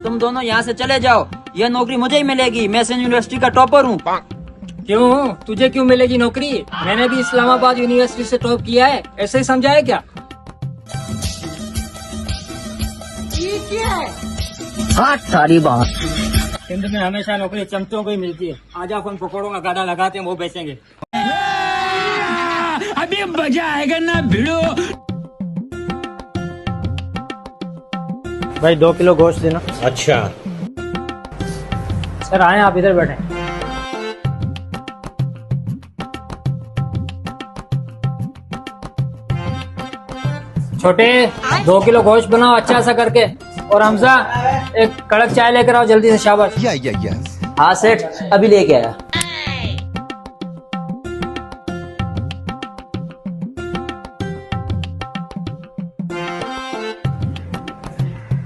तुम दोनों यहाँ से चले जाओ, यह नौकरी मुझे ही मिलेगी। मैं सेंट यूनिवर्सिटी का टॉपर हूँ। क्यों, तुझे क्यों मिलेगी नौकरी? मैंने भी इस्लामाबाद यूनिवर्सिटी से टॉप किया है, ऐसे ही समझा है क्या? हाँ सारी बात। सिंध में हमेशा नौकरी चमचों को ही मिलती है। आज अपन पकौड़ों का गाड़ा लगाते हैं, वो बेचेंगे। अभी मजा आएगा ना भिड़ो। भाई 2 किलो गोश्त देना। अच्छा। सर आए, आप इधर बैठे। छोटे 2 किलो गोश्त बनाओ अच्छा सा करके। और हमजा एक कड़क चाय लेकर आओ जल्दी से, शाबाश। हाँ सेठ, अभी लेके आया।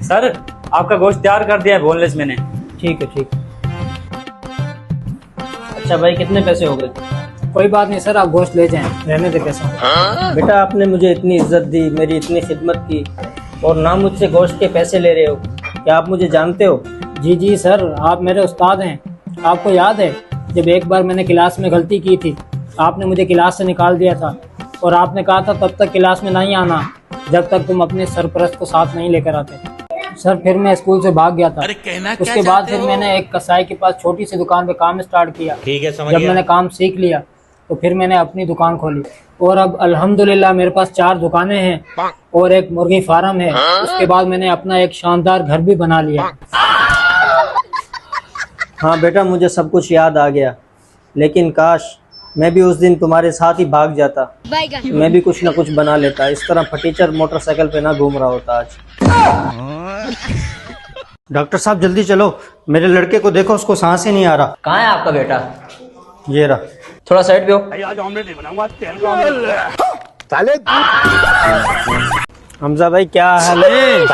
सर आपका गोश्त तैयार कर दिया है बोनलेस मैंने। ठीक है ठीक है। अच्छा भाई कितने पैसे हो गए? कोई बात नहीं सर, आप गोश्त ले जाएं, रहने दे पैसा। बेटा आपने मुझे इतनी इज्जत दी, मेरी इतनी खिदमत की, और ना मुझसे गोश्त के पैसे ले रहे हो। क्या आप मुझे जानते हो? जी जी सर, आप मेरे उस्ताद हैं। आपको याद है जब एक बार मैंने क्लास में गलती की थी, आपने मुझे क्लास से निकाल दिया था और आपने कहा था तब तक क्लास में नहीं आना जब तक तुम अपने सरपरस्त को साथ नहीं लेकर आते। सर फिर मैं स्कूल से भाग गया था। उसके बाद फिर मैंने एक कसाई के पास छोटी सी दुकान पे काम स्टार्ट किया। ठीक है, समझ जब गया। मैंने काम सीख लिया तो फिर मैंने अपनी दुकान खोली और अब अल्हम्दुलिल्लाह मेरे पास 4 दुकानें हैं और एक मुर्गी फार्म है। उसके बाद मैंने अपना एक शानदार घर भी बना लिया। हाँ बेटा मुझे सब कुछ याद आ गया, लेकिन काश मैं भी उस दिन तुम्हारे साथ ही भाग जाता। मैं भी कुछ न कुछ बना लेता, इस तरह फटीचर मोटरसाइकिल पे ना घूम रहा होता आज। डॉक्टर साहब जल्दी चलो, मेरे लड़के को देखो, उसको सांस ही नहीं आ रहा। कहाँ है आपका बेटा? ये रहा। थोड़ा साइड पे हो। हमजा भाई क्या हाल है?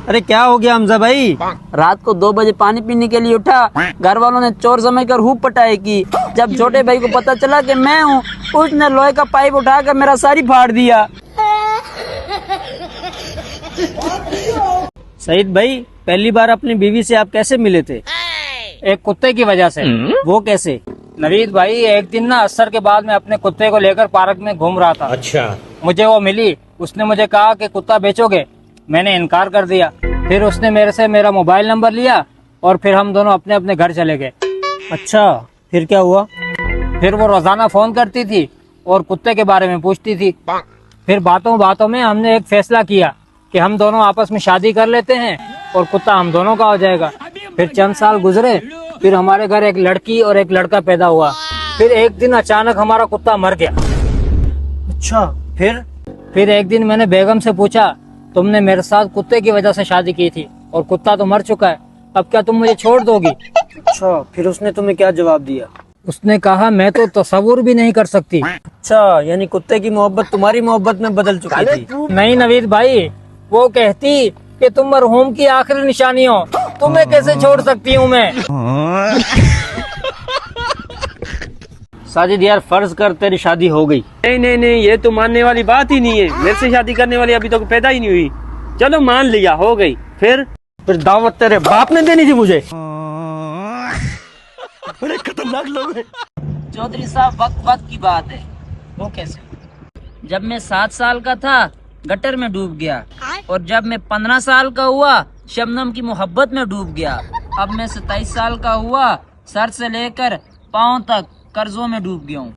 अरे क्या हो गया हमजा भाई? रात को 2 बजे पानी पीने के लिए उठा, घर वालों ने चोर समझ कर हुप पटाई की। जब छोटे भाई को पता चला कि मैं हूँ, उसने लोहे का पाइप उठाकर मेरा सारी फाड़ दिया। सईद भाई पहली बार अपनी बीवी से आप कैसे मिले थे? एक कुत्ते की वजह से। वो कैसे? नवीद भाई एक दिन ना असर के बाद मैं अपने कुत्ते को लेकर पार्क में घूम रहा था। अच्छा। मुझे वो मिली, उसने मुझे कहा कि कुत्ता बेचोगे? मैंने इनकार कर दिया। फिर उसने मेरे से मेरा मोबाइल नंबर लिया और फिर हम दोनों अपने अपने घर चले गए। अच्छा फिर क्या हुआ? फिर वो रोजाना फोन करती थी और कुत्ते के बारे में पूछती थी। फिर बातों बातों में हमने एक फैसला किया कि हम दोनों आपस में शादी कर लेते हैं और कुत्ता हम दोनों का हो जाएगा। फिर चंद साल गुजरे, फिर हमारे घर एक लड़की और एक लड़का पैदा हुआ। फिर एक दिन अचानक हमारा कुत्ता मर गया। अच्छा फिर एक दिन मैंने बेगम से पूछा, तुमने मेरे साथ कुत्ते की वजह से शादी की थी और कुत्ता तो मर चुका है, अब क्या तुम मुझे छोड़ दोगी? अच्छा फिर उसने तुम्हें क्या जवाब दिया? उसने कहा, मैं तो तसव्वुर भी नहीं कर सकती। अच्छा यानी कुत्ते की मोहब्बत तुम्हारी मोहब्बत में बदल चुकी थी। नहीं नवीद भाई, वो कहती कि तुम मरहूम की आखिरी निशानी हो, तुम्हें कैसे छोड़ सकती हूँ मैं। साजिद यार फर्ज कर तेरी शादी हो गई। नहीं ये तो मानने वाली बात ही नहीं है। मेरे से शादी करने वाली अभी तक पैदा ही नहीं हुई। चलो मान लिया, हो गई। फिर दावत तेरे बाप ने देनी थी मुझे। बड़े खतरनाक लोग हैं। चौधरी साहब वक्त की बात है। वो कैसे? जब मैं 7 साल का था गटर में डूब गया और जब मैं 15 साल का हुआ शबनम की मोहब्बत में डूब गया। अब मैं 27 साल का हुआ, सर से लेकर पाँव तक कर्जों में डूब गया हूँ।